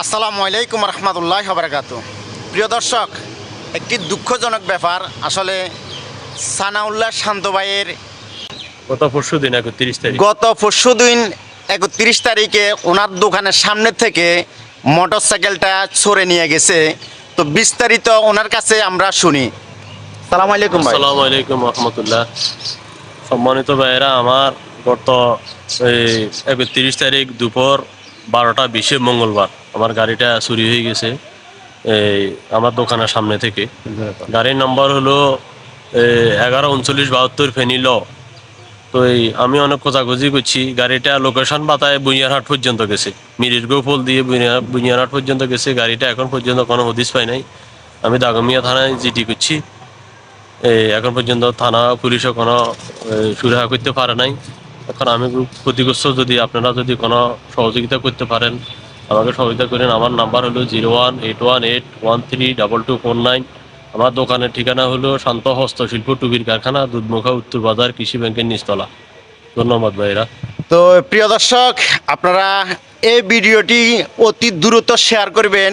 আসসালামু আলাইকুম রহমতুল্লাহি ওয়া বারাকাতুহু। প্রিয় দর্শক, একটি দুঃখজনক ব্যাপার আসলে সানাউল্লাহ শান্ত ভাইয়ের গত পরশুদিন 31 তারিখ গত পরশুদিন 31 তারিখে ওনার দোকানের সামনে থেকে মোটরসাইকেলটা ছড়ে নিয়ে গেছে। তো বিস্তারিত ওনার কাছে আমরা শুনি। সালাম আলাইকুম ভাই। আসসালামু আলাইকুম রহমতুল্লাহ। সম্মানিত ভাইয়েরা, আমার গত 31 তারিখ দুপুর 12টা 20 মঙ্গলবার আমার গাড়িটা চুরি হয়ে গেছে আমার দোকানের সামনে থেকে। গাড়ির নম্বর হলো 113972 ফেনী ল। তো আমি অনেক খোঁজাখুঁজি করছি, গাড়িটা লোকেশন বাতায় বুনিয়ারহাট পর্যন্ত গেছে, মিরির গোফল দিয়ে বুনিয়ারহাট পর্যন্ত গেছে। গাড়িটা এখন পর্যন্ত কোনো হদিস পাই নাই। আমি দাগমিয়া থানায় জিডি করছি, এখন পর্যন্ত থানা পুলিশও কোনো সুরাহা করতে পারে নাই। এখন আমি খুব ক্ষতিগ্রস্ত, যদি আপনারা যদি কোনো সহযোগিতা করতে পারেন আমাকে সহযোগিতা করেন। আমার নাম্বার হলো 018181322249। আমার দোকানের ঠিকানা হলো শান্ত হস্তশিল্প টুপির কারখানা, দুধমুখা, উত্তর বাজার, কৃষি ব্যাংকের নিচতলা। ধন্যবাদ ভাইরা। তো প্রিয় দর্শক, আপনারা এই ভিডিওটি অতি দ্রুত শেয়ার করবেন।